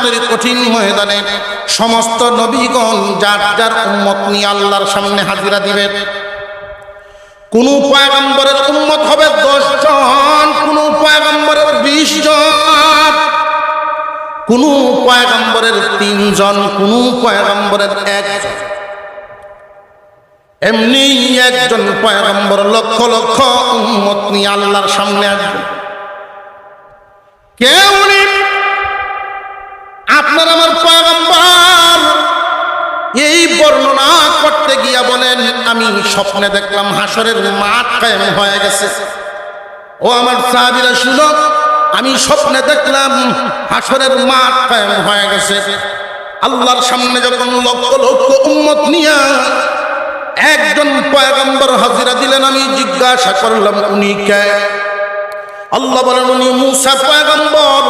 কিয়ামতের কঠিন ময়দানে সমস্ত নবীগণ যার যার উম্মত নিয়ে আল্লাহর সামনে হাজিরা দিবেন। কোন পয়গম্বরের উম্মত হবে 10 জন, কোন পয়গম্বরের 20 জন, কোন পয়গম্বরের 3 জন, কোন পয়গম্বরের 1 জন। এমনি একজন পয়গম্বর লক্ষ লক্ষ উম্মত নিয়ে আল্লাহর সামনে আসবে। কে উনি? আপনার আমার পয়গম্বর এই বর্ণনা করতে গিয়া বলেন, আমি স্বপ্নে দেখলাম হাসরের মাঠ কায়েম হয়ে গেছে। ও আমার সাহাবীরা শুনো, আমি স্বপ্নে দেখলাম হাসরের মাঠ কায়েম হয়ে গেছে। আল্লাহর সামনে যখন লক্ষ লক্ষ উম্মত নিয়া একজন পয়গম্বর হাজিরা দিলেন, আমি জিজ্ঞাসা করলাম উনি কে? আল্লাহ বলেন উনি মূসা পয়গম্বর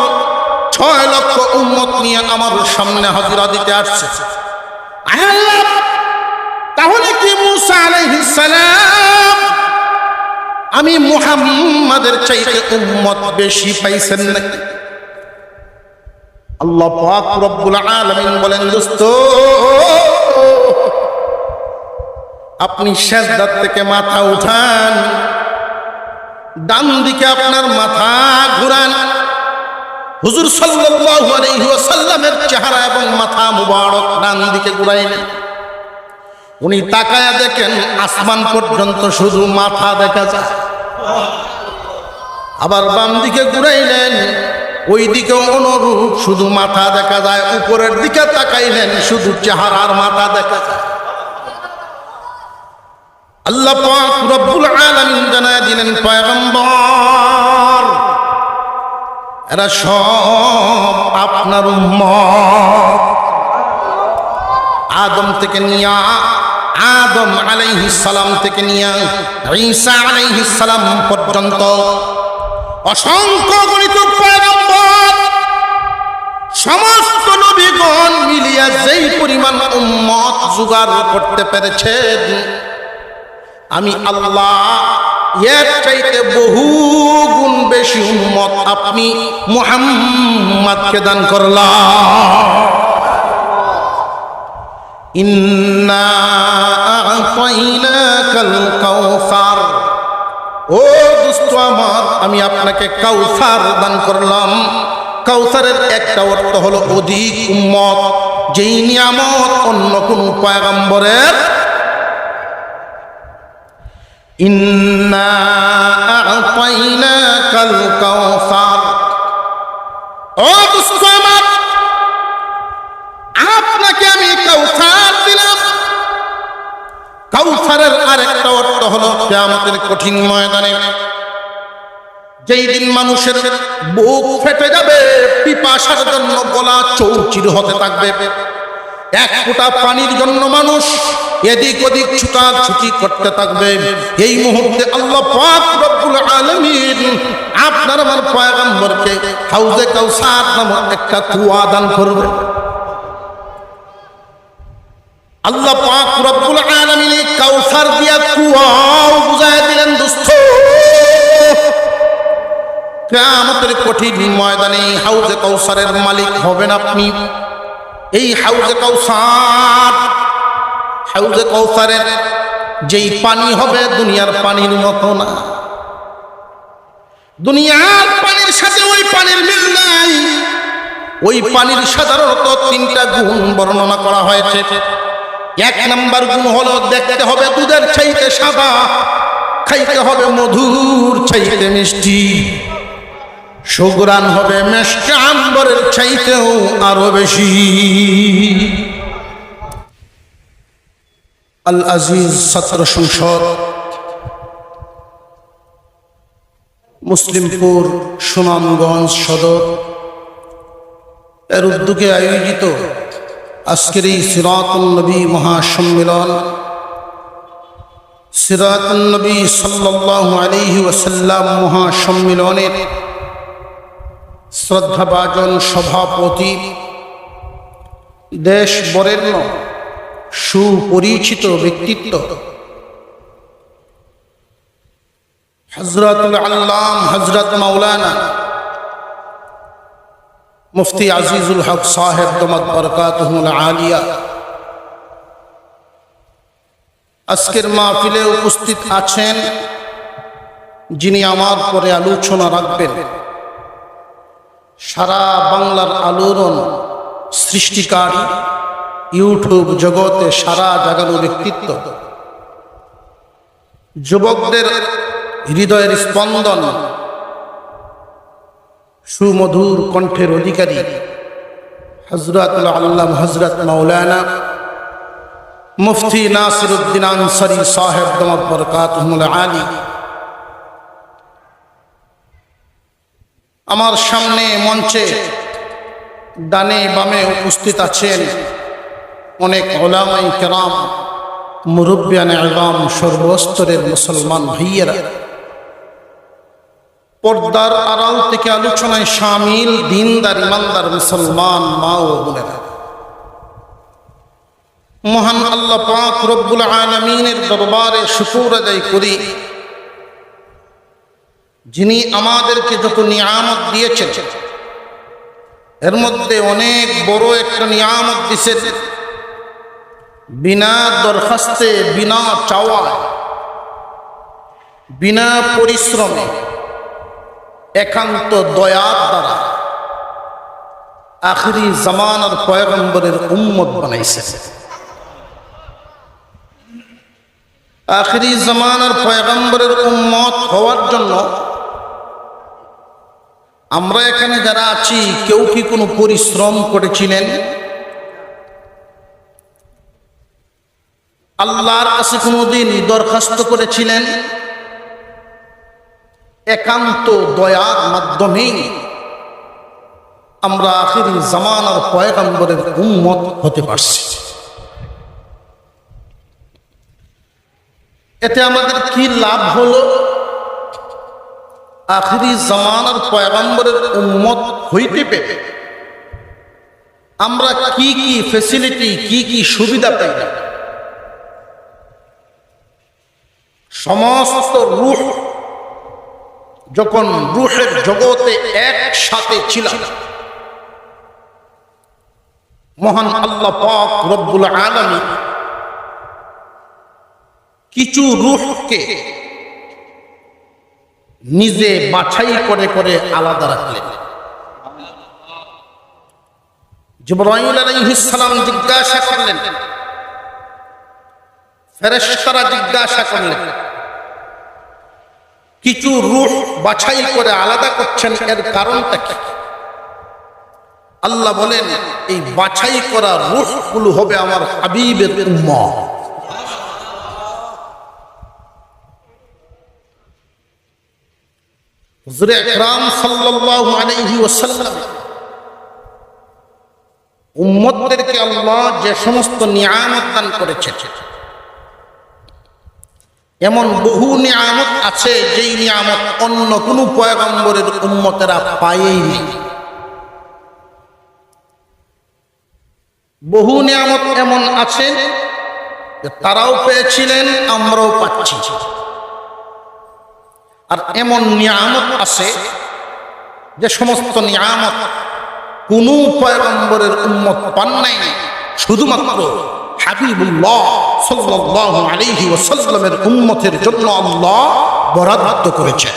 6 লক্ষ উম্মত নিয়ে আমার সামনে হাজিরা দিতে আসছে। তাহলে কি মূসা আলাইহিস সালাম আমি মুহাম্মাদের চাইতে উম্মত বেশি পাইছেন নাকি? আল্লাহ পাক রব্বুল আলামিন বলেন, দোস্ত আপনি সিজদা থেকে মাথা উঠান, ডান দিকে আপনার মাথা ঘুরান। হুজুর সাল্লাল্লাহু আলাইহি ওয়াসাল্লামের চেহারা এবং মাথা মুবারক ডান দিকে ঘুরাইলেন। উনি তাকায়া দেখেন আসমান পর্যন্ত শুধু মাথা দেখা যায়। আবার বাম দিকে ঘুরাইলেন, ওই দিকে অনুরূপ শুধু মাথা দেখা যায়। উপরের দিকে তাকাইলেন, শুধু চেহারার মাথা দেখা যায়। আল্লাহ পাক রব্বুল আলামিন জানায় দিলেন, পয়গম্বর এরা সব আপনার উম্মত। আদম থেকে নিয়া আদম আলাইহিস সালাম থেকে নিয়া ঈসা আলাইহিস সালাম পর্যন্ত অসংখ্য গণিত পয়গম্বর, সমস্ত নবীগণ মিলিয়া যেই পরিমাণ উম্মত জোগাড় করতে পেরেছেন, আমি আল্লাহ এর চাইতে বহু গুণ বেশি উম্মত আপনি মুহাম্মদকে দান করলাম। ইন্না আ'তাইনাকাল কাউসার, ও দোস্ত আমার, আমি আপনাকে কাউসার দান করলাম। কাউসারের একটা অর্থ হলো অধিক উম্মত, যেই নিয়ামত অন্য কোন পয়গম্বরের। ইন্না আ'তাইনাকাল কাউসার, ও দোস্ত আমার, আপনাকে আমি কাউসার দিলাম। কাউসারের আরেকটা অর্থ হলো কিয়ামতের কঠিন ময়দানে যেই দিন মানুষের বুক ফেটে যাবে, পিপাসার জন্য গলা চৌচির হতে থাকবে, এক ফোঁটা পানির জন্য মানুষ এদিক ওদিক ছুটাছুটি করতে থাকবে। এই মুহূর্তে আল্লাহ পাক রব্বুল আলামিন আপনার আমার পয়গম্বরকে হাউজে কাউসার নামক একটা কুয়া দান করবে। আল্লাহ পাক রব্বুল আলামিন কাউসার দিয়া কুয়াও বুঝায় দিলেন। দোস্ত কিয়ামতের কঠিন ময়দানে হাউজে কাউসারের মালিক হবেন আপনি। এই হাউজে কাউসারের যেই পানি হবে দুনিয়ার পানির মতো না। দুনিয়ার পানির সাথে ওই পানির মিল নাই। ওই পানির সাধারণত 3টা গুণ বর্ণনা করা হয়েছে। 1 নাম্বার গুণ হলো দেখতে হবে দুধের চাইতে সাদা, খাইতে হবে মধুর চাইতে মিষ্টি, সুঘ্রাণ হবে মিষ্টি আম্বরের চাইতেও আরো বেশি। আল আজিজ ছাত্র সংসদ মুসলিমপুর সুনামগঞ্জ সদর এর উদ্যোগে আয়োজিত আজকের এই সিরাতুন নবী মহাসম্মেলন, সিরাতুন নবী সাল্লাল্লাহু আলাইহি ওয়াসাল্লাম মহাসম্মেলনের শ্রদ্ধাভাজন সভাপতি, দেশ বরেণ্য সুপরিচিত ব্যক্তিত্ব হযরতুল আল্লাম হযরত মাওলানা মুফতি আজিজুল হক সাহেব দমত বরকাতুহুল আলিয়া আজকের মাহফিলে উপস্থিত আছেন, যিনি আমার পরে আলোচনা রাখবেন। সারা বাংলার আলোড়ন সৃষ্টিকারী, ইউটিউব জগতে সারা জাগানো ব্যক্তিত্ব, যুবকদের হৃদয়ের স্পন্দন, সুমধুর কণ্ঠের অধিকারী হযরতুল আল্লামা হযরত মাওলানা মুফতি নাসিরউদ্দিন আনসারী সাহেব দামাত বরকাতুহুল আলী আমার সামনে মঞ্চে ডানে বামে উপস্থিত আছেন অনেক উলামায়ে কেরাম, মুরব্বিয়ানে ইলম, সর্বস্তরের মুসলমান ভাইয়েরা, পর্দার আড়াল থেকে আলোচনায় শামিল দিনদার ইমানদার মুসলমান মা ও বোনেরা, মহান আল্লাহ পাক রব্বুল আলামিনের দরবারে শুকর আদায় করি, যিনি আমাদেরকে যত নিয়ামত দিয়েছেন এর মধ্যে অনেক বড় একটা নিয়ামত দিয়েছেন। বিনা দরখাস্তে, বিনা চাওয়ায়, বিনা পরিশ্রমে, একান্ত দয়ার দ্বারা আখিরি জামানার পয়গম্বরের উম্মত বানাইছে। আখিরি জামানার পয়গম্বরের উম্মত হওয়ার জন্য আমরা এখানে যারা আছি, কেউ কি কোনো পরিশ্রম করেছিলেন? আল্লাহর কাছে কোনোদিন দরখাস্ত করেছিলেন? একান্ত দয়ার মাধ্যমেই আমরা আখিরি জামানার পয়গম্বরের উম্মত হতে পারছি। এতে আমাদের কি লাভ হলো? আখিরি জামানার পয়গম্বরের উম্মত হইতে পেরে আমরা কি কি ফ্যাসিলিটি, কি কি সুবিধা পাই? সমস্ত রূহ যখন রূহের জগতে একসাথে ছিল, মহান আল্লাহ পাক রব্বুল আলামিন কিছু রূহকে নিজে বাছাই করে করে আলাদা রাখলেন। জিবরাইল আলাইহিস সালাম জিজ্ঞাসা করলেন, ফেরেশতারা জিজ্ঞাসা করলেন, কিছু রূহ বাছাই করে আলাদা করছেন, এর কারণটা কি? আল্লাহ বলেন, এই বাছাই করা রূহগুলো হবে আমার হাবিবের উম্মত। হুজুর আকরাম সাল্লাল্লাহু আলাইহি ওয়াসাল্লাম উম্মতদেরকে আল্লাহ যে সমস্ত নিয়ামত দান করেছেন, এমন বহু নিয়ামত আছে যেই নিয়ামত অন্য কোনো পয়গম্বরের উম্মতেরা পায়নি। বহু নিয়ামত এমন আছে যে তারাও পেয়েছিলেন, আমরাও পাচ্ছি। আর এমন নিয়ামত আছে যে সমস্ত নিয়ামত কোনো পয়গম্বরের উম্মত পান নাই, শুধুমাত্র হাবিবুল্লাহ সাল্লাল্লাহু আলাইহি ওয়াসাল্লামের উম্মতের জন্য আল্লাহ বরাদ্দ করেছে।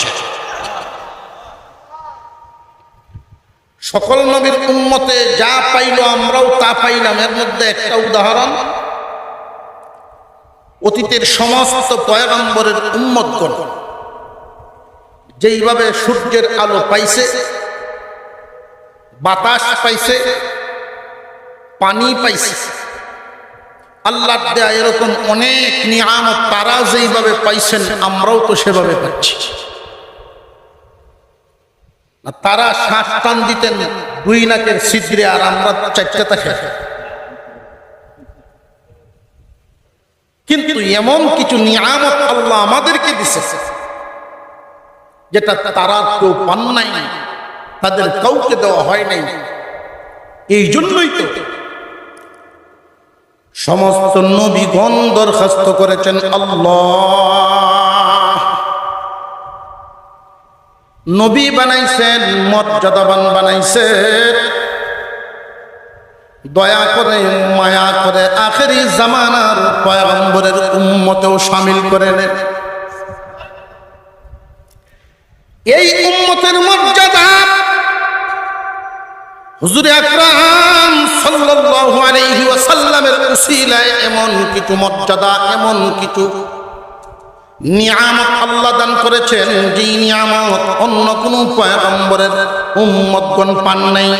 সকল নবীর উম্মতে যা পাইল আমরাও তা পাইলাম। এর মধ্যে একটা উদাহরণ, অতীতের সমস্ত পয়গম্বরের উম্মতগণ যেইভাবে সূর্যের আলো পাইছে, বাতাস পাইছে, পানি পাইছে, আল্লাহর দেয়া এরকম অনেক নিয়ামত তারা যেইভাবে পাইছেন আমরাও তো সেভাবে পাচ্ছি। তারা শ্বাস টান দিতেন 2 নাকের ছিদ্রে, আর আমরা 4টা খেয়ে। কিন্তু এমন কিছু নিয়ামত আল্লাহ আমাদেরকে দিছে যেটা তারা কেউ পান নাই, তাদের কাউকে দেওয়া হয় নাই। এই জন্যই তো সমস্ত নবীগণ দরখাস্ত করেছেন, আল্লাহ নবী বানাইছেন, মর্যাদাবান বানাইছেন, দয়া করে মায়া করে আখেরি জামানার পয়গম্বরের উম্মতেও শামিল করে নেন। এই উম্মতের মর্যাদা হুজুর আকরাম সাল্লাল্লাহু আলাইহি ওয়াসাল্লামের উসিলায় এমন কিছু মর্যাদা, এমন কিছু নিয়ামত আল্লাহ দান করেছেন, যে নিয়ামত অন্য কোনো পয়গম্বরের উম্মতগণ পান নাই।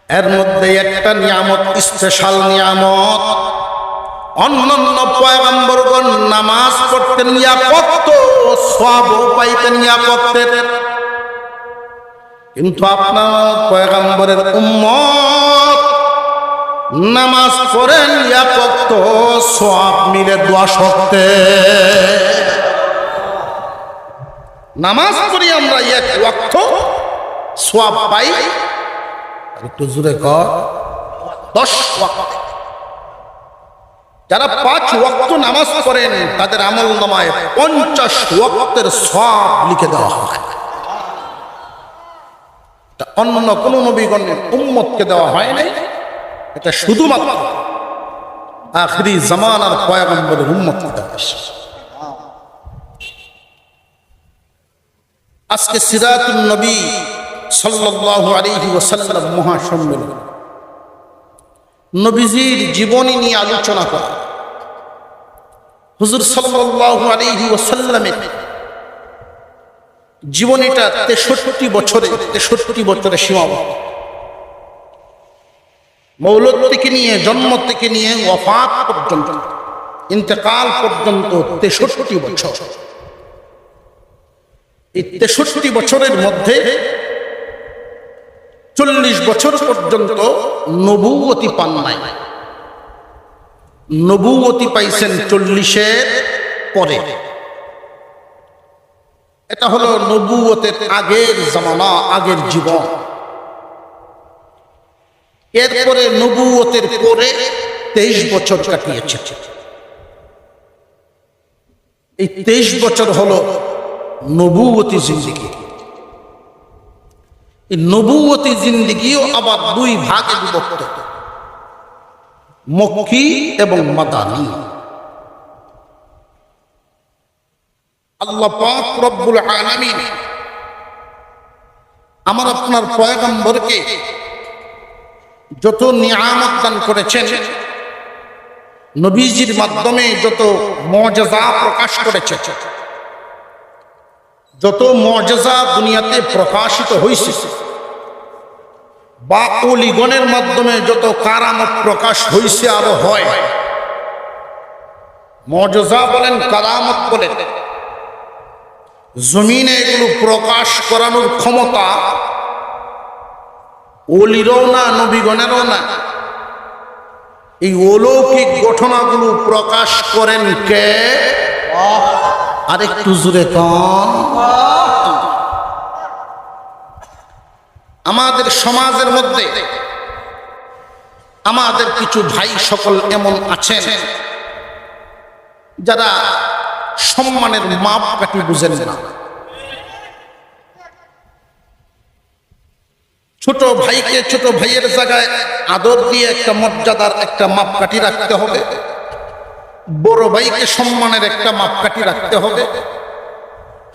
এর মধ্যে একটা নিয়ামত, স্পেশাল নিয়ামত, অন্যান্য পয়গম্বরগণ নামাজ পড়তেন, কত সওয়াব পাইতেন পড়তেন, কিন্তু আপনার পয়গম্বরের উম্মত নামাজ পড়েন কত সওয়াব মিলে 10 ওয়াক্তে। নামাজ পড়ি আমরা 1 ওয়াক্ত সওয়াব পাই, একটু জোরে কর 10 ওয়াক্ত। যারা 5 ওয়াক্ত নামাজ পড়েন তাদের আমলনামায় 50 ওয়াক্তের সওয়াব লিখে দেওয়া হয়। অন্য কোন নবীগণের উম্মতকে দেওয়া হয় নাই, এটা শুধুমাত্র আখিরি জামানার পয়গম্বরের উম্মতকে দেওয়া হয়েছে। আজকে সিরাতুন নবী সাল্লাল্লাহু আলাইহি ওয়াসাল্লাম মহাসম্মেলন, নবীজির জীবনী নিয়ে আলোচনা করা। হুজুর সাল্লাল্লাহু আলাইহি ওয়াসাল্লামের জীবনীটা 63 বছরে সীমাবদ্ধ। মৌলদ থেকে নিয়ে, জন্ম থেকে নিয়ে ওয়াফাত পর্যন্ত, ইন্তেকাল পর্যন্ত 63 বছর। এই 63 বছরের মধ্যে 40 বছর পর্যন্ত নবুয়তি পান নাই। নবুয়তি পাইছেন 40-এর পরে। এটা হলো নবুয়তের আগের জামানা, আগের জীবন। এরপরে নবুয়তের পরে 23 বছর কাটিয়েছে। এই 23 বছর হলো নবুয়তি জিন্দেগি। এই নবুয়তি জিন্দেগিও আবার 2 ভাগে বিভক্ত, মক্কি এবং মাদানী। আল্লাহ পাক রব্বুল আলামিন আমার আপনার পয়গম্বরকে যত নিয়ামত দান করেছেন, নবীজির মাধ্যমে যত মুআজিজা প্রকাশ করেছে, যত মুআজিজা দুনিয়াতে প্রকাশিত হয়েছে, বা ওলিগণের মাধ্যমে যত কারামত প্রকাশ হয়েছে, আরো হয়, মুআজিজা বলেন, কারামত বলেন, জমিনে এগুলো প্রকাশ করানোর ক্ষমতা ওলিরও না, নবীগণেরও না। এই অলৌকিক ঘটনাগুলো প্রকাশ করেন কে? আরেকটু জোরে কন। আমাদের সমাজের মধ্যে আমাদের কিছু ভাই সকল এমন আছেন যারা সম্মানের মাপকাঠি বুঝেন না। ছোট ভাইকে ছোট ভাইয়ের জায়গায় আদর দিয়ে একটা মর্যাদার একটা মাপকাঠি রাখতে হবে, বড় ভাইকে সম্মানের একটা মাপকাঠি রাখতে হবে,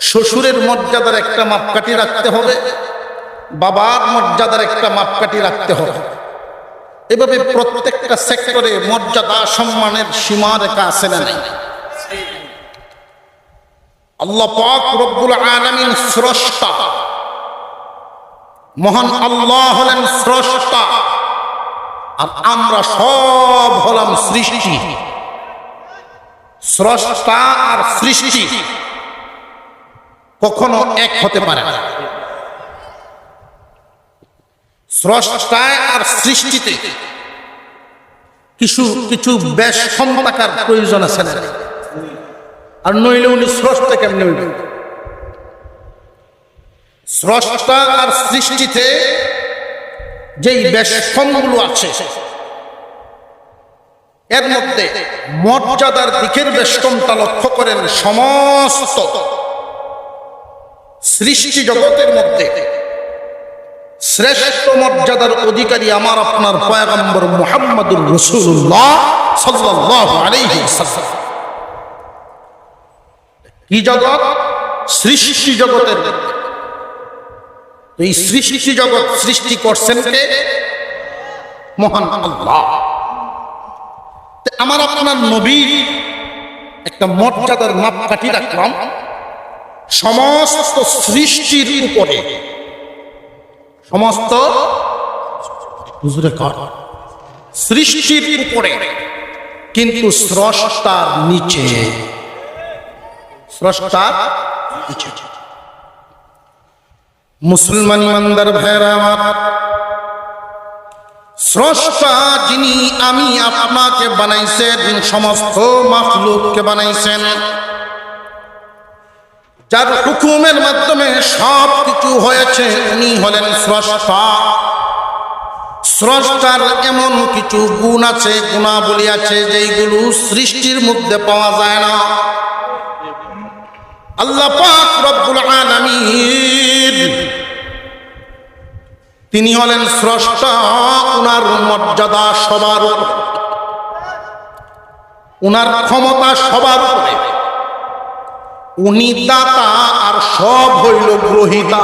শ্বশুরের মর্যাদার একটা মাপকাঠি রাখতে হবে, বাবার মর্যাদার একটা মাপকাঠি রাখতে হবে। এভাবে প্রত্যেকটা সেক্টরে মর্যাদা সম্মানের সীমারেখা আছে না নাই? আল্লাহ পাক রব্বুল আলামিন স্রষ্টা, মহান আল্লাহ হলেন স্রষ্টা, আর আমরা সব হলাম সৃষ্টি। স্রষ্টা আর সৃষ্টি কখনো এক হতে পারে না। স্রষ্টা আর সৃষ্টিতে কিছু কিছু বেশ ক্ষমতাকার প্রয়োজন আছে না, আর নইলে উনি স্রষ্টা কেমনে হইল? স্রষ্টা আর সৃষ্টিতে যেই বেশকমগুলো আছে, এর মধ্যে মর্যাদার দিকের বেশকমটা লক্ষ্য করেন। সমস্ত সৃষ্টি জগতের মধ্যে শ্রেষ্ঠ মর্যাদার অধিকারী আমার আপনার পয়গম্বর মুহাম্মদুর রাসূলুল্লাহ সাল্লাল্লাহু আলাইহি ওয়াসাল্লাম। কি জগৎ? সৃষ্টি জগতের। এই সৃষ্টি জগৎ সৃষ্টি করছেন কে? মহান আল্লাহ। আমার আপনার নবী একটা মর্যাদার মাপকাঠি রাখলাম সমস্ত সৃষ্টির উপরে, সমস্ত সৃষ্টির উপরে, কিন্তু স্রষ্টার নিচে, স্রষ্টার নিচে। মুসলমান ইমানদার ভাইরা আমার, স্রষ্টা যিনি আমি আপনাকে বানাইছেন, সমস্ত মাখলুককে বানাইছেন, যার হুকুমের মাধ্যমে সব কিছু হয়েছে, উনি হলেন স্রষ্টা। স্রষ্টার এমন কিছু গুণ আছে, গুণাবলী আছে, যেইগুলো সৃষ্টির মধ্যে পাওয়া যায় না। আল্লাহ পাক রব্বুল আলামিন তিনি হলেন স্রষ্টা। উনার মর্যাদা সবার উপরে, উনার ক্ষমতা সবার উপরে। উনি দাতা আর সব হইল গ্রহীতা।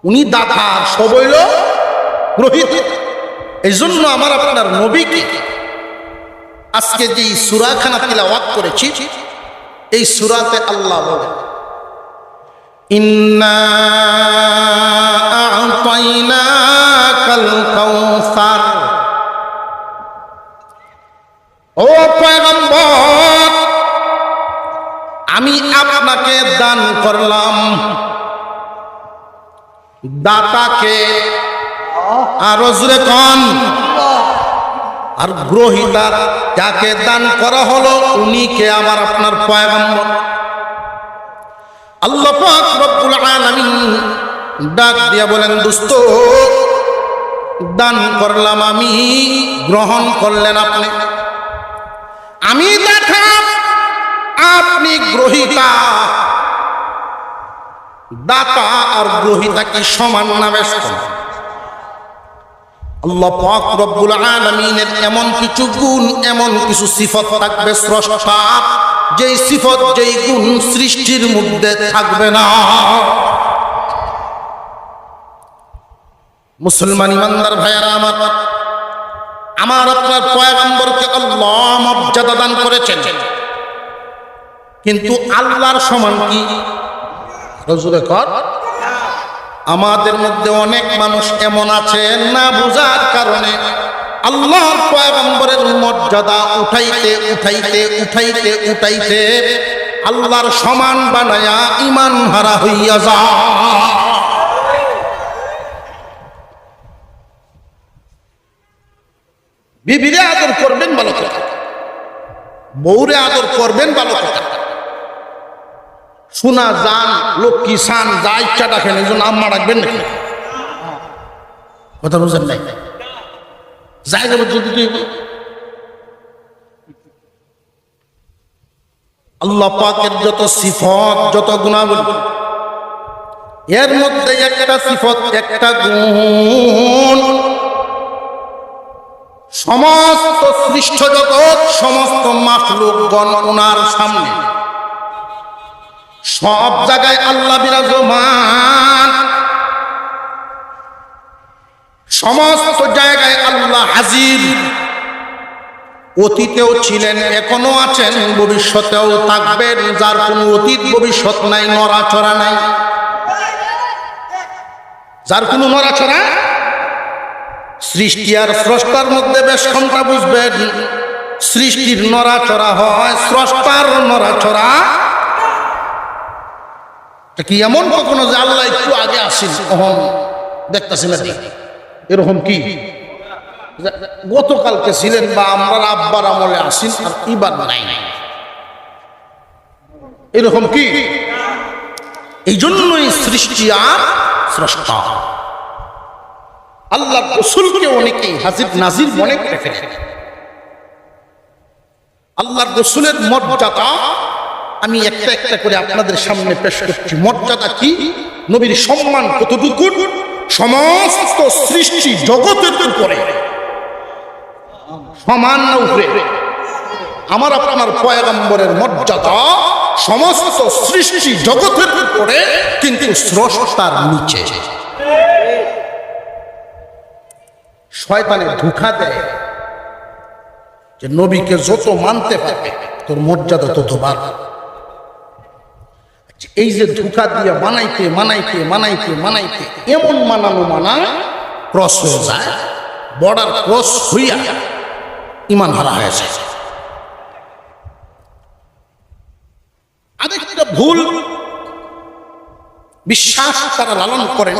উনি দাতা আর সব হইল গ্রহীতা। এই জন্য আমার আপনার নবীকে আজকে যে সূরাখানা তিলাওয়াত করেছি, এই সূরাতে আল্লাহ বলেন, ইন্না আ'তাইনাকাল কাউসার। ও পয়গম্বর, আমি আপনাকে দান করলাম। দাতাকে আরো জোরে কোন, আর গ্রহীতার যাকে দান করা হলো উনি কে? আমার আপনার পয়গম্বর। আল্লাহ পাক রব্বুল আলামিন ডাক দিয়া বলেন, দোস্ত দান করলাম আমি, গ্রহণ করলেন আপনি। আমি দাতা, আপনি গ্রহীতা। দাতা আর গ্রহীতা কি সমান না ব্যস্ত? আল্লাহ পাক রব্বুল আলামিনের এমন কিছু গুণ, এমন কিছু সিফত থাকবে স্রষ্টা, যেই সিফত যেই গুণ সৃষ্টির মধ্যে থাকবে না। মুসলমান ইমানদার ভাইয়েরা আমার, আমার আপনার পয়গম্বরকে আল্লাহ মর্যাদা দান করেছেন, কিন্তু আল্লাহর সমান কি? রসুলের কর। আমাদের মধ্যে অনেক মানুষ এমন আছে, না বুঝার কারণে আল্লাহর পয়গম্বরের মর্যাদা উঠাইতে উঠাইতে উঠাইতে উঠাইতে আল্লাহর সমান বানায়া ঈমান হারা হইয়া যায়। বিবিরে আদর করবেন ভালো কথা, বউরে আদর করবেন ভালো কথা। সোনা জান লক্ষ্মী সান যা ইচ্ছা রাখেন, এই জন্য আম্মা রাখবেন নাকি? কথা বুঝেন নাই? জায়গা যদি তুই আল্লাহ পাকের যত সিফত, যত গুণাবলী, এর মধ্যে একটা সিফত, একটা গুণ সমস্ত সৃষ্ট জগৎ, সমস্ত মাখলুকগণ ওনার সামনে, সব জায়গায় আল্লাহ বিরাজমান, সমস্ত জায়গায় আল্লাহ হাজির। অতীতেও ছিলেন, এখনো আছেন, ভবিষ্যতেও থাকবেন। যার কোনো অতীত ভবিষ্যৎ নাই, নড়াচড়া নাই, যার কোনো নড়াচড়া। সৃষ্টি আর স্রষ্টার মধ্যে বেশ কোনটা বুঝবেন? সৃষ্টির নড়াচড়া হয়, স্রষ্টার নড়াচড়া কি এমন কখনো যে আল্লাহ একটু আগে আসেন তখন দেখতেছি না, এরকম কি? গতকালকে ছিলেন বা আমরা আব্বার আমলে আসেন আর এবার নাই, এরকম কি? এই জন্যই সৃষ্টি আর স্রষ্টা। আল্লাহ রাসূলকে অনেকেই হাজির নাজির মনে করে ফেলে। আল্লাহর রাসূলের মর্যাদা আমি একটা একটা করে আপনাদের সামনে পেশ করছি। মর্যাদা কি, নবীর সম্মান কতটুকু, সমস্ত সৃষ্টি জগতের উপরে সমান না উপরে? আমার আপনার পয়গম্বরের মর্যাদা সমস্ত সৃষ্টি জগতের উপরে, কিন্তু স্রষ্টার নিচে। শয়তানে ধোঁকা দেয় যে নবীকে যত মানতে পারবে তোর মর্যাদা তত বাড়বে। এই যে ধোঁকা দিয়ে মানাইতে মানাইতে মানাইতে মানাইতে এমন মানানো ক্রস হয়ে যায়, বর্ডার ক্রস হইয়া ইমান হারা হয়ে যায়। আরেকটা ভুল বিশ্বাস তারা লালন করেন,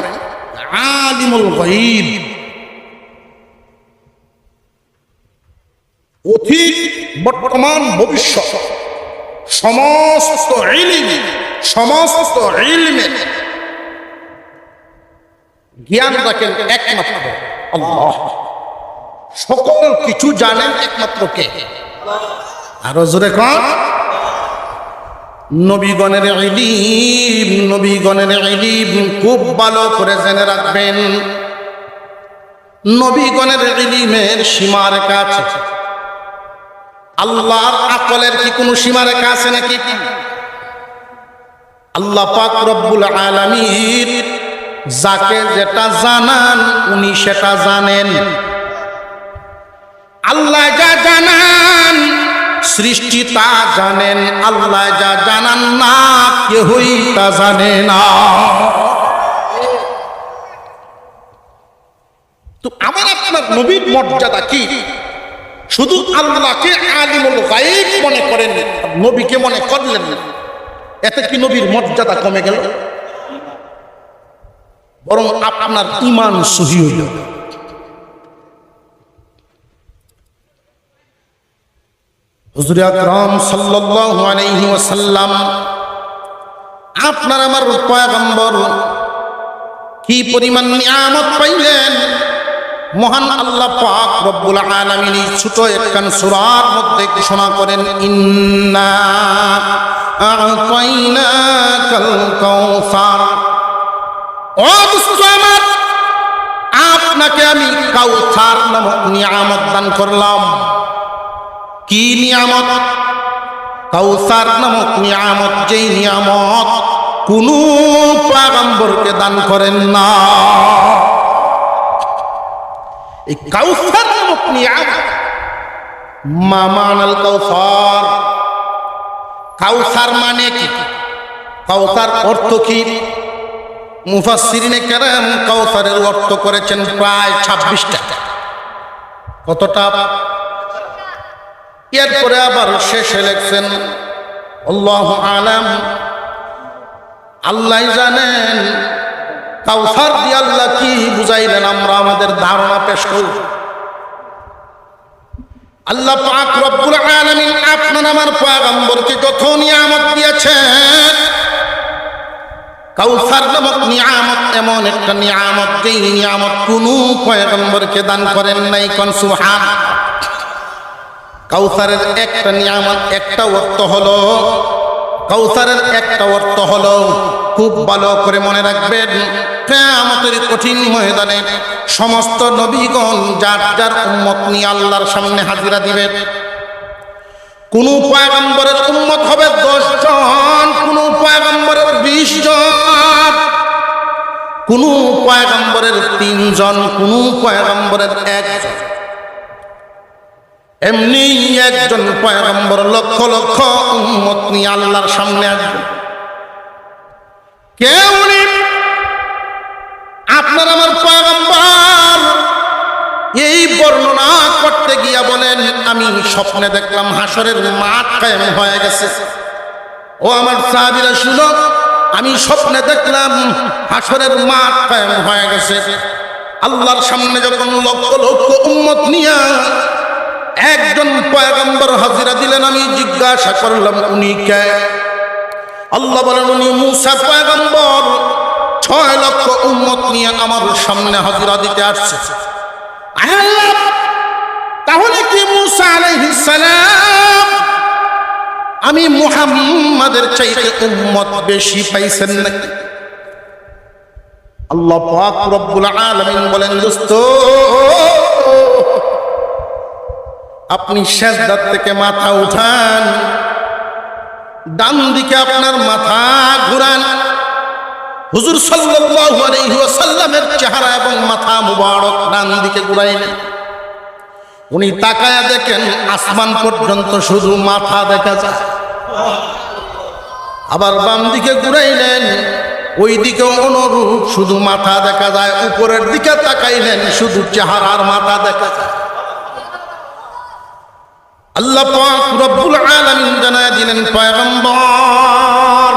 আলিমুল গায়ব, অতীত বর্তমান ভবিষ্যৎ সমস্ত ইলমে জ্ঞান রাখেন একমাত্র আল্লাহ। সকল কিছু জানেন একমাত্র কে? আরো জোরে কোন? নবীগণের ইলম খুব ভালো করে জেনে রাখবেন। নবীগণের ইলমের সীমারেখা আছে। আল্লাহর আকলের কি কোনো সীমারেখা আছে নাকি? আল্লাহ পাক রব্বুল আলামিন যাকে যেটা জানান উনি সেটা জানেন। আল্লাহ যা জানান সৃষ্টি তা জানেন, আল্লাহ যা জানান না কেউই তা জানে না। তো আমার আপনার নবীর মর্যাদা কি? শুধু আল্লাহকে আলিমুল গায়ব মনে করেন, নবীকে মনে করলেন না, এতে কি নবীর মর্যাদা কমে গেল? বরং আপনার ঈমান সহি হইল। হুজুর আকরাম সাল্লাল্লাহু আলাইহি ওয়াসাল্লাম, আপনার আমার পয়গম্বর কি পরিমাণ নিয়ামত পাইলেন। মহান আল্লাহ পাক রব্বুল আলামিন ছোট একখান সূরার মধ্যে ঘোষণা করেন, ইন্না আ'তাইনাকাল কাউসার। ও দোস্ত আমার, আপনাকে আমি কাউসার নামক নিয়ামত দান করলাম। কি নিয়ামত? কাউসার নামক নিয়ামত, যেই নিয়ামত কোন পয়গম্বরকে দান করেন না। এই কাউসার নামক নিয়ামত, মা মানাল কাউসার, কাউসার মানে কি? কাউসার অর্থ কি? মুফাসসিরিনে কেরাম কাউসারের অর্থ করেছেন প্রায় 26টা। কতটা? এরপরে আবার শেষে লিখছেন আল্লাহু আলাম, আল্লাহ জানেন কাউসার দিয়ে আল্লাহ কি বুঝাইলেন, আমরা আমাদের ধারণা পেশ করব। আল্লাহ পাক রব্বুল আলামিন আপনার আমার পয়গম্বরকে যত নিয়ামত দিয়েছেন, কাউসার নামক নিয়ামত এমন একটা নিয়ামত, যেই নিয়ামত কোনো পয়গম্বরকে দান করেন নাই। কোন সুবহান। কাউসারের একটা নিয়ামত, একটা অর্থ হলো, কাউসারের একটা অর্থ হলো, খুব ভালো করে মনে রাখবেন, কিয়ামতের কঠিন ময়দানে সমস্ত নবীগণ যার যার উম্মত নিয়ে আল্লাহর সামনে হাজিরা দিবেন। কোন পয়গম্বরের উম্মত হবে 10 জন, কোন পয়গম্বরের 20 জন, কোন পয়গম্বরের 3 জন, কোন পয়গম্বরের 1 জন। এমনি একজন পয়গম্বর লক্ষ লক্ষ উম্মত নিয়ে আল্লাহর সামনে আসবে। কে উনি? আপনার আমার পয়গম্বর। এই বর্ণনা করতে গিয়া বলেন, আমি স্বপ্নে দেখলাম হাসরের মাঠ কায়েম হয়ে গেছে। ও আমার সাহাবীরা শুনো, আমি স্বপ্নে দেখলাম হাসরের মাঠ কায়েম হয়ে গেছে। আল্লাহর সামনে যখন লক্ষ লক্ষ উম্মত নিয়ে একজন পয়গম্বর হাজিরা দিলেন, আমি জিজ্ঞাসা করলাম উনি কে? আল্লাহ বলেন উনি মূসা পয়গম্বর 6 লক্ষ উম্মত নিয়ে আমার সামনে হাজিরা দিতে আসছে। আল্লাহ, তাহলে কি মূসা আলাইহিস সালাম আমি মুহাম্মাদের চাইতে উম্মত বেশি পাইছেন নাকি? আল্লাহ পাক রব্বুল আলামিন বলেন, দোস্ত আপনি সিজদা থেকে মাথা উঠান, ডান দিকে আপনার মাথা ঘুরান। হুজুর সাল্লাল্লাহু আলাইহি ওয়াসাল্লামের চেহারা এবং মাথা মুবারক ডান দিকে ঘুরাইলেন। উনি তাকায়া দেখেন আসমান পর্যন্ত শুধু মাথা দেখা যায়। আবার বাম দিকে ঘুরাইলেন, ওই দিকে অনুরূপ শুধু মাথা দেখা যায়। উপরের দিকে তাকাইলেন, শুধু চেহারার মাথা দেখা যায়। আল্লাহ পাক রব্বুল আলামিন জানায় দিলেন, পয়গম্বর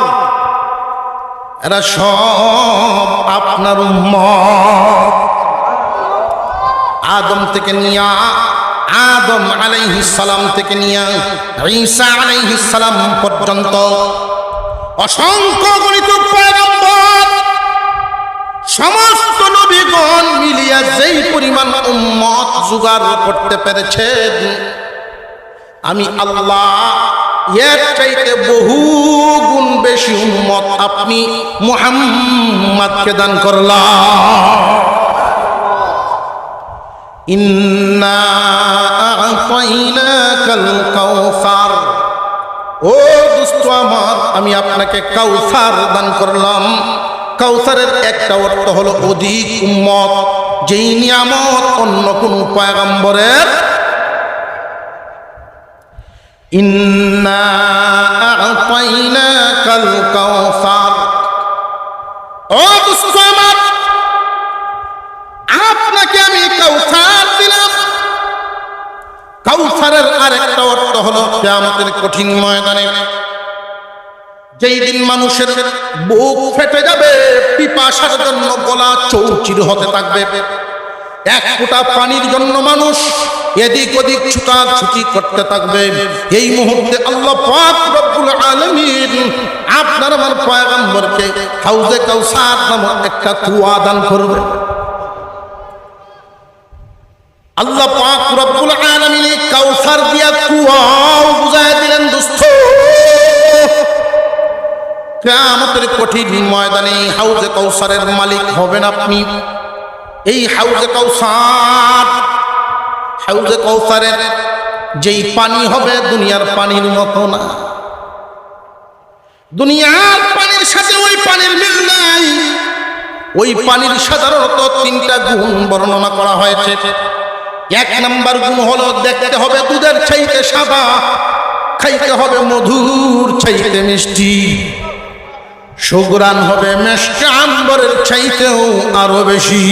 এরা সব আপনার উম্মত। আদম থেকে নিয়া আদম আলাইহিস সালাম থেকে নিয়া ঈসা আলাইহিস সালাম পর্যন্ত অসংখ্য গণিত পয়গম্বর, সমস্ত নবীগণ মিলিয়া যেই পরিমাণ উম্মত জোগাড় করতে পেরেছেন, আমি আল্লাহ এর চাইতে বহু গুণ বেশি উম্মত আপনি মুহাম্মদকে দান করলাম। ইন্না আ'তাইনাকাল কাউসার, ও দোস্ত আমার, আমি আপনাকে কাউসার দান করলাম। কাউসারের একটা অর্থ হলো অধিক উম্মত, যেই নিয়ামত অন্য কোন পয়গম্বরের। ইন্না আ'তাইনাকাল কাউসার, ও দোস্ত আমার, আপনাকে আমি কাউসার দিলাম। কাউসারের আরেকটা অর্থ হলো কিয়ামতের কঠিন ময়দানে, যেই দিন মানুষের বুক ফেটে যাবে, পিপাসার জন্য গলা চৌচির হতে থাকবে। এক ফোঁটা পানির জন্য মানুষ এদিক ওদিক ছুটাছুটি করতে থাকবে। এই মুহূর্তে আল্লাহ পাক রব্বুল আলামিন আপনার আমার পয়গম্বরকে হাউজে কাউসার নামক একটা কুয়া দান করবে। আল্লাহ পাক রব্বুল আলামিন কাউসার দিয়া কুয়াও বুঝায় দিলেন, দোস্ত কিয়ামতের কঠিন ময়দানে হাউজে কাউসারের মালিক হবেন আপনি। এই হাউজে কাউসারের যেই পানি হবে দুনিয়ার পানির মতো না। দুনিয়ার পানির সাথে ওই পানির মিল নাই। ওই পানির সাধারণত তিনটা গুণ বর্ণনা করা হয়েছে। এক নাম্বার গুণ হলো দেখতে হবে দুধের চাইতে সাদা, খাইতে হবে মধুর চাইতে মিষ্টি, সুঘ্রাণ হবে মেশকে আম্বরের চাইতেও আরো বেশি।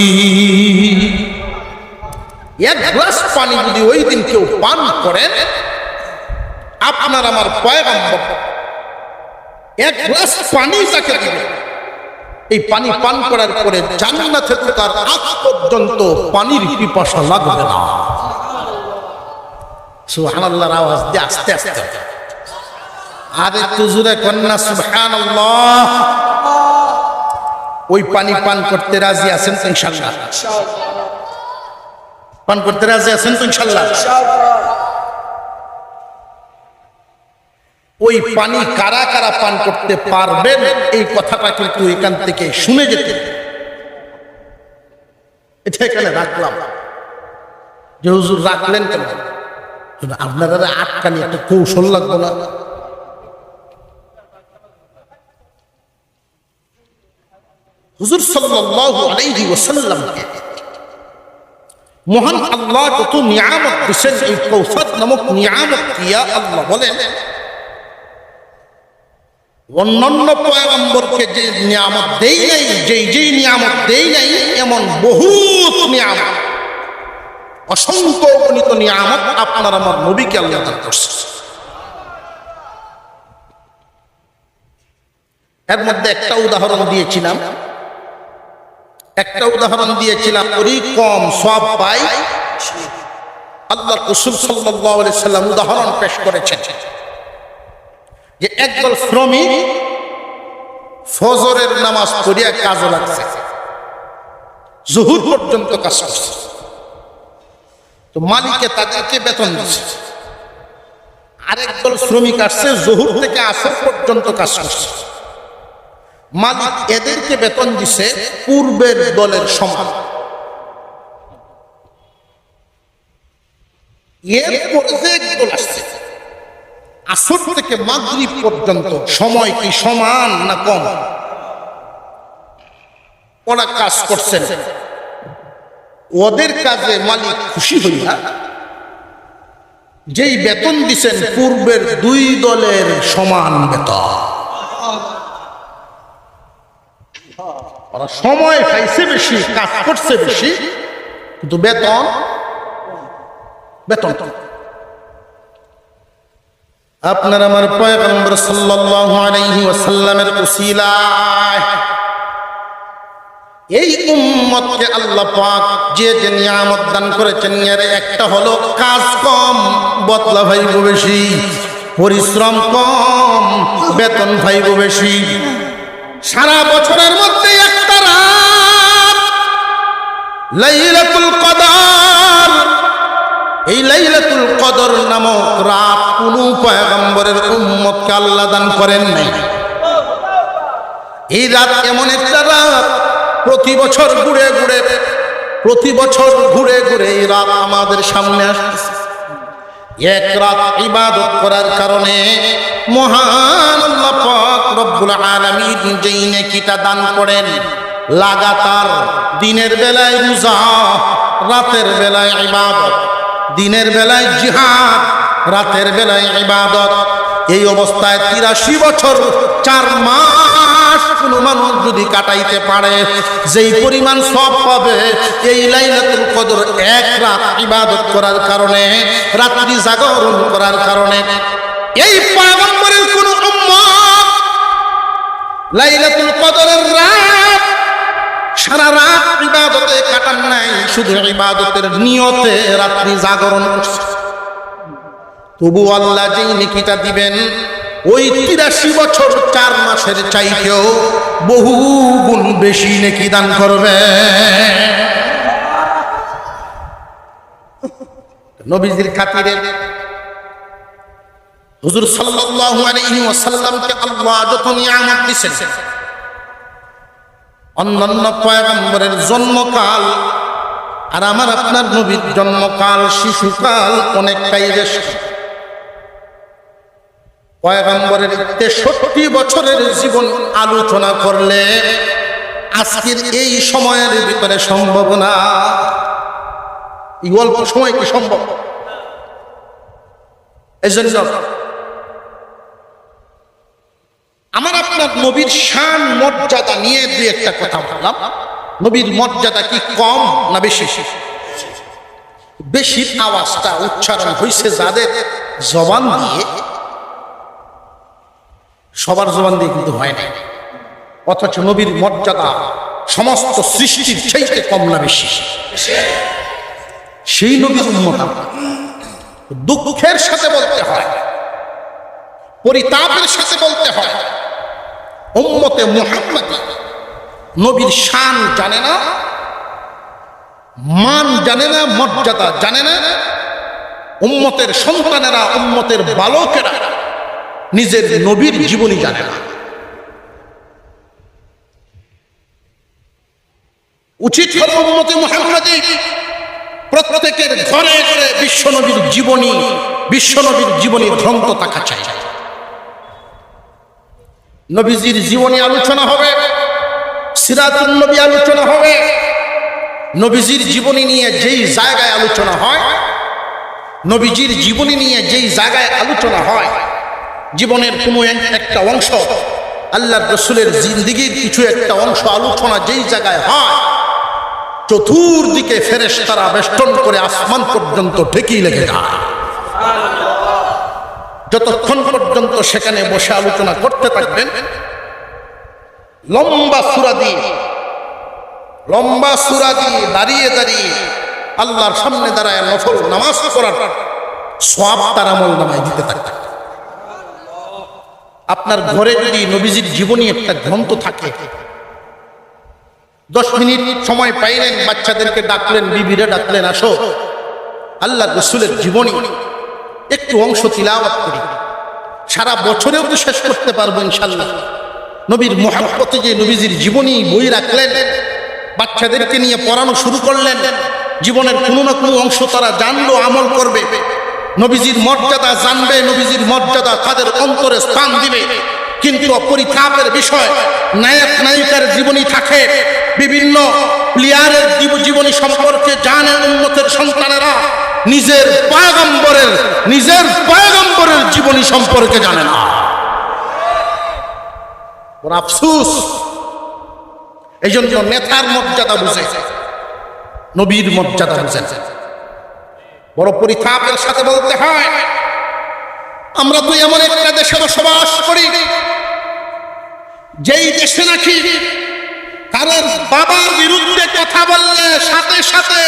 এক গ্লাস পানি যদি ওই দিন কেউ পান করেন, আপনার আমার পয়গম্বর এক গ্লাস পানি যাকে দিবে, এই পানি পান করার পরে জান্নাতে ঢোকার আগ পর্যন্ত পানির পিপাসা লাগবে না। সুবহানাল্লাহর আওয়াজ দিয়ে আস্তে আস্তে, আর একটু জোরে কন্যা সুবহানাল্লাহ। ওই পানি পান করতে রাজি আছেন তো ইনশাআল্লাহ? পান করতে রাজি আছেন তো ইনশাআল্লাহ? ওই পানি কারা কারা পান করতে পারবেন, এই কথাটা কিন্তু এখান থেকে শুনে যেতে, এটা এখানে রাখলাম যে হুজুর রাখলেন কেন? আপনারা আটকানি একটা কৌশল লাগবে না? হুজুর সাল্লাল্লাহু আলাইহি ওয়াসাল্লামকে মহান আল্লাহ কত নিয়ামত দিয়েছেন, এই কাউসার নামক নিয়ামত দিয়া আল্লাহ বলেন অন্যান্য পয়গম্বরকে যে নিয়ামত দেই নাই, যেই নিয়ামত দেই নাই, এমন বহুত নিয়ামত, অসংখ্য অগণিত নিয়ামত আপনার আমার নবীকে আল্লাহ দান করছে। এর মধ্যে একটা উদাহরণ দিয়েছিলাম, ওরই কম সব পাই। আল্লাহ রাসূল সাল্লাল্লাহু আলাইহি সাল্লাম উদাহরণ পেশ করেছেন যে একদল শ্রমিক ফজরের নামাজ পড়িয়া কাজে লাগছে, জোহর পর্যন্ত কাজ করছে। তো মালিকে তাদেরকে বেতন দিচ্ছে, আরেক দল শ্রমিক আসছে জোহর থেকে আসর পর্যন্ত কাজ করছে, মালিক এদেরকে বেতন দিছে পূর্বের দলের সমান। এরপরে যে দল আসছে আসর থেকে মাগরিব পর্যন্ত সময় কি সমান না কম? ওরা কাজ করছেন, ওদের কাজে মালিক খুশি হইয়া যেই বেতন দিছেন পূর্বের দুই দলের সমান বেতন। ওরা সময় পাইছে বেশি, কাজ করছে বেশি, কিন্তু বেতন বেতন আপনার আমার পয়গম্বর সাল্লাল্লাহু আলাইহি ওয়াসাল্লামের উসিলায় এই উম্মতকে আল্লাহ পাক যে যে নিয়ামত দান করেছেন, এর একটা হলো কাজ কম বদলা ভাইব বেশি, পরিশ্রম কম বেতন ভাইব বেশি। সারা বছরের মধ্যে একটা রাত লাইলাতুল কদর, এই লাইলাতুল কদর নামক রাত কোন পয়গম্বরের উম্মতকে আল্লাহ দান করেন নাই। এই রাত এমন একটা রাত প্রতি বছর ঘুরে ঘুরে এই রাত আমাদের সামনে আসছে। এক রাত ইবাদত করার কারণে মহান আল্লাহ পাক রব্বুল আলামিন যেই নেকিটা দান করেন, লাগাতার দিনের বেলায় রোজা, রাতের বেলায় ইবাদত, দিনের বেলায় জিহাদ, রাতের বেলায় ইবাদত, এই অবস্থায় 83 বছর 4 মাস কোন মানুষ যদি কাটাইতে পারে, যেই পরিমাণ সওয়াব পাবে এই লাইলাতুল কদর এক রাত ইবাদত করার কারণে, রাত্রি জাগরণ করার কারণে। এই পয়গম্বরের কোন উম্মত লাইলাতুল কদরের রাত সারা রাত ইবাদতে কাটান নাই, শুধু ইবাদতের নিয়তে রাত্রি জাগরণ করছে। তবু আল্লাহ যেই নেকিটা দিবেন ওই 83 বছর 4 মাসের চাইতেও বহু গুণ বেশি নেকি দান করবে। নবীজির খাতিরে হুজুর সাল্লাল্লাহু আলাইহি ওয়াসাল্লামকে আল্লাহ যত নিয়ামত দিয়েছেন, অন্যান্য পয়গম্বরের জন্মকাল আর আমার আপনার নবীর জন্মকাল, শিশুকাল অনেকটাই বেশি। পয়গম্বরের 63 বছরের জীবন আলোচনা করলে আজকের এই সময়ের ভিতরে সম্ভব না। এই অল্প সময় কি সম্ভব? এজন্য আমার আপনার নবীর শান মর্যাদা নিয়ে দুই একটা কথা বললাম। নবীর মর্যাদা কি কম না বেশি? বেশি আওয়াজটা উচ্চারণ হয়েছে যাদের জবান দিয়ে, সবার জবান দিয়ে কিন্তু হয় না। অথচ নবীর মর্যাদা সমস্ত সৃষ্টির চাইতে কম না বেশি? সেই নবীর উম্মত দুঃখের সাথে বলতে হয়, পরিতাপের সাথে বলতে হয়, উম্মতে মুহাম্মাদি নবীর শান জানে না, মান জানে না, মর্যাদা জানে না। উম্মতের সন্তানেরা, উম্মতের বালকেরা নিজের নবীর জীবনী জানে না। উচিত হল উম্মতে মুহাম্মাদি প্রত্যেকের ঘরে ঘরে বিশ্বনবীর জীবনী গ্রন্থ থাকা চাই। নবীজির জীবনী আলোচনা হবে, সিরাতুন নবী আলোচনা হবে। নবীজির জীবনী নিয়ে যেই জায়গায় আলোচনা হয়, নবীজির জীবনী নিয়ে যেই জায়গায় আলোচনা হয়, জীবনের কোনো একটা অংশ, আল্লাহর রাসূলের জিন্দেগীর কিছু একটা অংশ আলোচনা যেই জায়গায় হয়, চতুর্দিকে ফেরেশতারা বেষ্টন করে আসমান পর্যন্ত ঢেকেই লেগে যায়। যতক্ষণ পর্যন্ত সেখানে বসে আলোচনা করতে থাকবেন, লম্বা সূরা দিয়ে দাঁড়িয়ে আল্লাহর সামনে দাঁড়ায় নফল নামাজ পড়ার সওয়াব তার আমলনামায় দিতে থাকবে। আপনার ঘরে যদি নবীজির জীবনী একটা গ্রন্থ থাকে, 10 মিনিট সময় পাইলেন, বাচ্চাদেরকে ডাকলেন, বিবিরে ডাকলেন, আসো আল্লাহর রাসূলের জীবনী একটু অংশ তিলাওয়াত করি। সারা বছরেও তো শেষ করতে পারবো ইনশাল্লাহ। নবীর মহব্বতে যে নবীজির জীবনী বই রাখলেন, বাচ্চাদেরকে নিয়ে পড়ানো শুরু করলেন, জীবনের কোনো না কোনো অংশ তারা জানলো, আমল করবে, নবীজির মর্যাদা জানবে, নবীজির মর্যাদা তাদের অন্তরে স্থান দিবে। কিন্তু পরিতাপের বিষয়, নায়ক নায়িকার জীবনী থাকে, বিভিন্ন প্লেয়ারের জীবনী সম্পর্কে জানে উম্মতের সন্তানেরা, নিজের পয়গম্বরের জীবনী সম্পর্কে জানে না। বড় আফসোস। এই জন্য নেতার মর্যাদা বুঝে, নবীর মর্যাদা বুঝে। বড় পরিতাপের সাথে বলতে হয়, আমরা তো এমন একটা দেশে বসবাস করি, যেই দেশে নাকি কারোর বাবার বিরুদ্ধে কথা বললে সাথে সাথে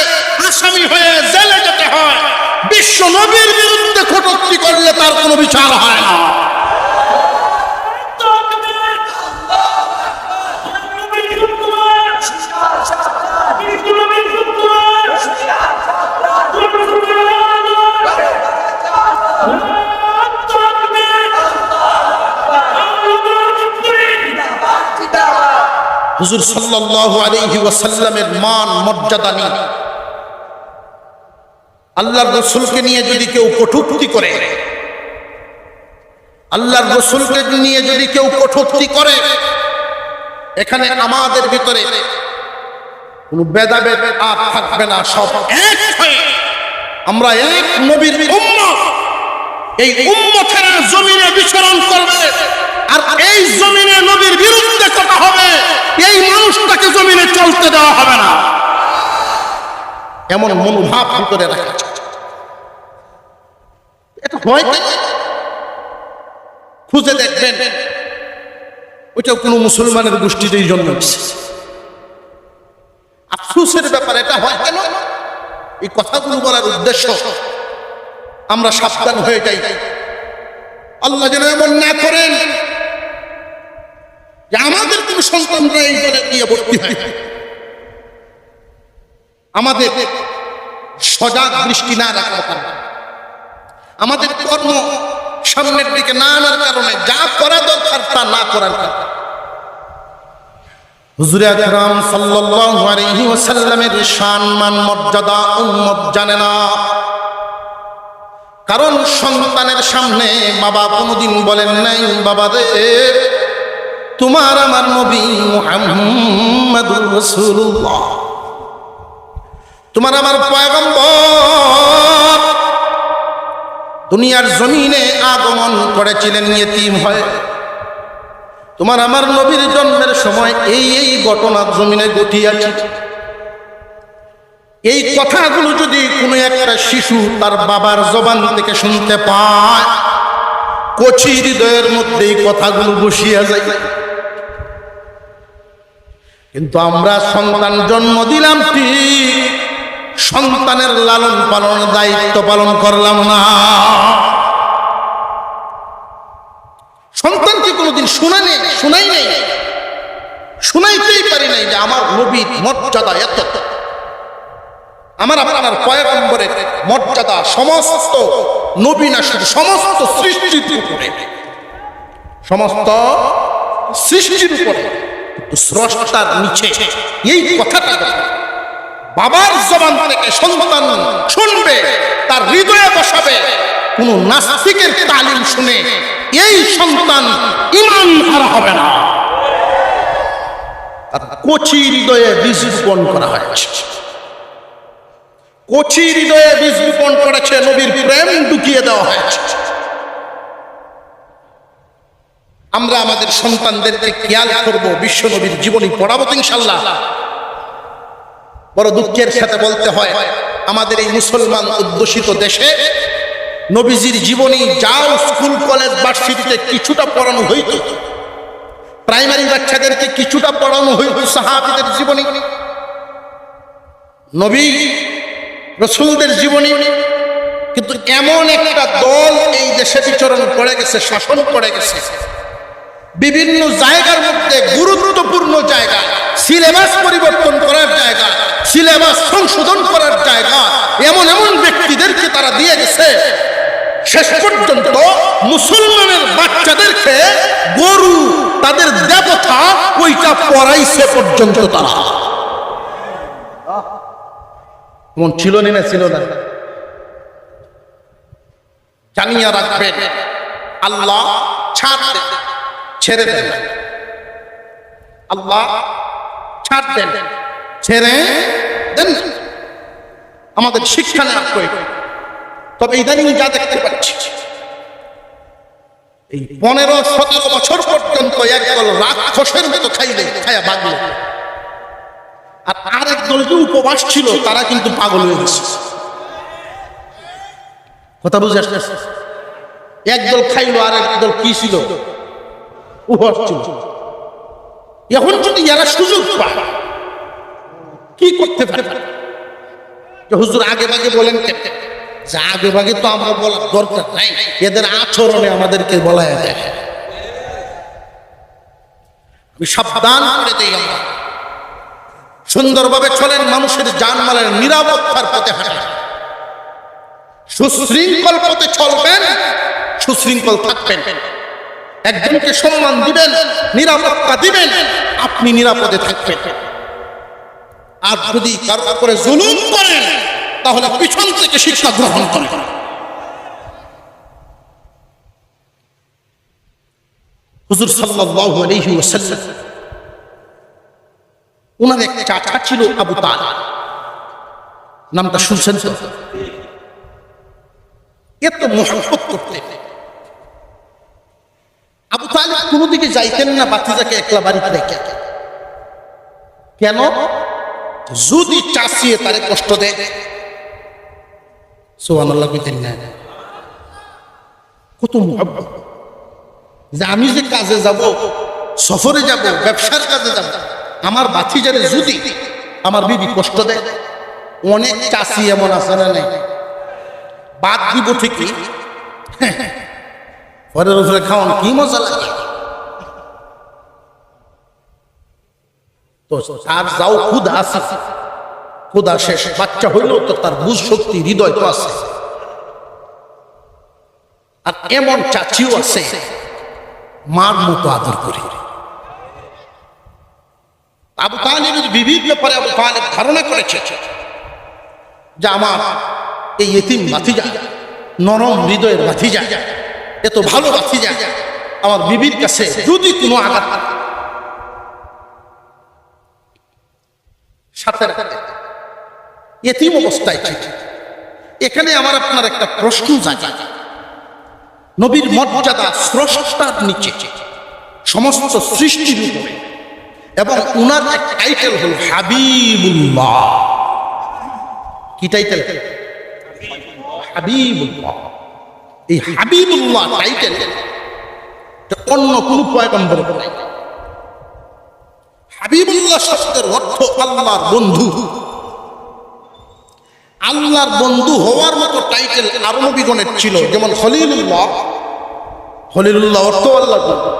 আসামি হয়ে জেলে যেতে হয়, বিশ্ব নবীর বিরুদ্ধে কটূক্তি করলে তার কোনো বিচার হয় না। হুজুর সাল্লাল্লাহু আলাইহি ওয়াসাল্লামের মান মর্যাদা নিয়ে, আল্লাহর রাসূলকে নিয়ে যদি কেউ কটূক্তি করে, আল্লাহর রাসূলকে নিয়ে যদি কেউ কটূক্তি করে, এখানে আমাদের ভিতরে কোনো ভেদাভেদ আর থাকবে না, সব এক হয়ে আমরা এক নবীর উম্মত। এই উম্মতেরা জমিনে বিচরণ করবে, আর এই জমিনে নবীর বিরুদ্ধে কথা হবে, এই মানুষটাকে জমিনে চলতে দেওয়া হবে না। এমন মনোভাব ভিতরে রাখা, এটা হয় কি? খুঁজে দেখবেন, ওইটাও কোনো মুসলমানের গোষ্ঠীতেই জন্মেছে। আফসোসের ব্যাপার এটা হয় কেন? এই কথাগুলো বলার উদ্দেশ্য আমরা সাবধান হয়ে যাই, আল্লাহ যেন এমন না করেন যে আমাদের কোনো সন্তানরা এই দলে গিয়ে ভর্তি হয়। আমাদের সজাগ দৃষ্টি না রাখার কারণে, আমাদের কর্ম সামনের দিকে না আনার কারণে, যা করা দরকার তা না করার কারণে হুজুর আকরাম সাল্লাল্লাহু আলাইহি ওয়াসাল্লামের শান মান মর্যাদা উম্মত জানে না। কারণ সন্তানের সামনে বাবা কোনোদিন বলেন নাই, বাবা রে তোমার আমার নবী মুহাম্মাদুর রাসূলুল্লাহ, তোমার আমার পয়গম্বর দুনিয়ার জমিনে আগমন করেছিলেন ইয়েতিম হয়ে। তোমার আমার নবীর জন্মের সময় এই এই ঘটনা জমিনে ঘটিয়াছে। এই কথাগুলো যদি কোনো একটা শিশু তার বাবার জবান থেকে শুনতে পায়, কচি হৃদয়ের মধ্যে এই কথাগুলো বসিয়া যায়। কিন্তু আমরা সন্তান জন্ম দিলাম ঠিক, সন্তানের লালন পালনের দায়িত্ব পালন করলাম না। সন্তানকে কোনোদিন শোনাই নাই, শোনাইতেই পারি নাই যে আমার নবীর মর্যাদা এত, আমার আপনার পয়গম্বরের মর্যাদা সমস্ত নবী না শুধু সমস্ত সৃষ্টির উপরে, সমস্ত সৃষ্টির উপরে, স্রষ্টার নিচে। এই কথাটা বাবার জবান থেকে সন্তান শুনবে, তার হৃদয়ে বসাবে। কোন নাস্তিকের তালিম শুনে এই সন্তান ঈমান হারা হবে না। আর কচি হৃদয়ে বীজ রোপণ করা হয়েছে, কচি হৃদয়ে বীজ রোপণ করেছে, নবীর প্রেম ঢুকিয়ে দেওয়া হয়েছে। আমরা আমাদের সন্তানদেরকে খেয়াল করব, বিশ্ব নবীর জীবনী পড়াবো ইনশাআল্লাহ। বড় দুঃখের সাথে বলতে হয়, আমাদের এই মুসলমান অধ্যুষিত দেশে নবীজির জীবনী যাও স্কুল কলেজ ভার্সিটিতে কিছুটা পড়ানো হইত, প্রাইমারি বাচ্চাদেরকে কিছুটা পড়ানো হইত সাহাবীদের জীবনী, নবী রাসূলদের জীবনী। কিন্তু এমন একটা দল এই দেশে বিচরণ করে গেছে, শাসন করে গেছে, বিভিন্ন জায়গার মধ্যে গুরুত্বপূর্ণ জায়গা, সিলেবাস পরিবর্তন করার জায়গা, সিলেবাস সংশোধন করার জায়গা, এমন এমন ব্যক্তিদেরকে তারা দিয়ে গেছে শেষ পর্যন্ত মুসলমানের বাচ্চাদেরকে গরু তাদের দেবতা ওইটা পড়াইছে পর্যন্ত তারা। মন ছিল না ছিল না? জানিয়ে রাখবেন, আল্লাহ ছাড় দেন, ছেড়ে দেন। আল্লাহ ছাড় দেন, ছেড়ে দেন। আমাদের শিক্ষা নেওয়া প্রয়োজন। তবে ইদানিং যা দেখতে পাচ্ছি, এই 15-17 বছর পর্যন্ত একদল রাক্ষসের মতো খায়া বাগল, আর আরেক দল যে উপবাস ছিল তারা কিন্তু পাগল হয়ে গেছে। কথা বুঝে আসছে? একদল খাইলো আর একদল কি ছিল? উপবাস ছিল। এখন যদি এরা সুযোগ পায় কি করতে পারে? হুজুর আগে ভাগে বলেন কেন? যে আগে ভাগে তো আমরা বলার দরকার নাই, এদের আচরণে আমাদেরকে বলা যায়। আমি সাবধান করে দেই, আমরা সুন্দরভাবে চলেন, মানুষের জানমালের নিরাপত্তার পথে হাঁটেন, সুশৃঙ্খল পথে চলবেন, সুশৃঙ্খল থাকবেন, একজনকে সম্মান দিবেন, নিরাপত্তা দিবেন, আপনি নিরাপদে থাকবেন। আর যদি কারো উপরে জুলুম করেন তাহলে পিছন থেকে শিক্ষা গ্রহণ করেন। হুজুর সাল্লাল্লাহু আলাইহি ওয়াসাল্লাম, ওনার এক চাচা ছিল আবু তালেব, নামটা শুনছেন তো? এত মুহাব্বত করতেন। আবু তালেব কোনো দিকে যাইতেন না বাতিজাকে একলা বাড়িতে রেখে। কেন? যদি চাচিয়ে তারে কষ্ট দেয়। সুবহানাল্লাহ কইতেন না? কত মুহাব্বত, যে আমি যে কাজে যাব, সফরে যাব, ব্যবসার কাজে যাব, আমার বাতিজারে যদি আমার বিবি কষ্ট দেয়। অনেক চাচি এমন আছে না নাই? বাদ দিব ঠিকই, পরের উপরে খাওয়ান কি মজা লাগে। তো তার যাও ক্ষুধা আছে, ক্ষুধা শেষ, বাচ্চা হইলেও তো তার বুঝ শক্তি, হৃদয় তো আছে। আর এমন চাচিও আছে মার মতো আদর করে। আবু তালেবের বিবির ব্যাপারে আবু তালেব ধারণা করেছে যে আমার এই ইতিম ভাতিজা, নরম হৃদয়ের ভাতিজা, এত ভালো ভাতিজা, আমার বিবির কাছে যদি কোনো আঘাত সাথে ইতিম অবস্থায় ঠিক। এখানে আমার আপনার একটা প্রশ্ন জাগে, নবীর মর্যাদা স্রষ্টার নিচে, সমস্ত সৃষ্টির উপরে, এবং উনার এক টাইটেল হল হাবিবুল্লাহ। কি টাইটেল? হাবিবুল্লাহ। এই হাবিবুল্লাহ টাইটেল অন্য কোন পয়গম্বরের নাই। হাবিবুল্লাহ শব্দের অর্থ আল্লাহর বন্ধু। আল্লাহর বন্ধু হওয়ার মতো টাইটেল আরো নবীগণের ছিল, যেমন খলিলুল্লাহ। খলিলুল্লাহ অর্থ আল্লাহর বন্ধু,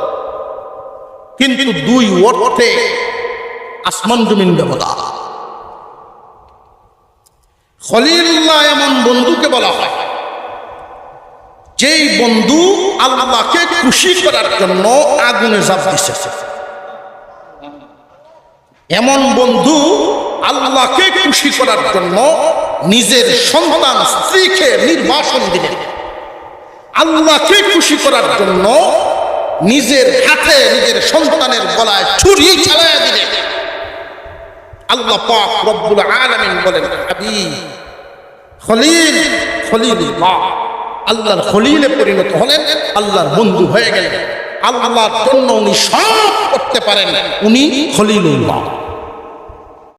কিন্তু দুই অর্থে আসমান জমিন ব্যবধান। খলিলুল্লাহ এমন বন্ধুকে বলা হয় যেই বন্ধু আল্লাহকে খুশি করার জন্য আগুনে ঝাঁপ দিয়েছে। এমন বন্ধু আল্লাহকে খুশি করার জন্য নিজের সন্তান স্ত্রীকে নির্বাসন দিলেন। আল্লাহকে খুশি করার জন্য নিজের হাতে নিজের সন্তানের গলায় ছুরি চালায়া দিলেন। আল্লাহ পাক রব্বুল আলামিন বলেন, হাবিব খলিল, খলিলুল্লাহ, আল্লাহর খলিলে পরিণত হলেন, আল্লাহর বন্ধু হয়ে গেলেন। আল্লাহর জন্য উনি সব করতে পারেন, উনি খলিলুল্লাহ।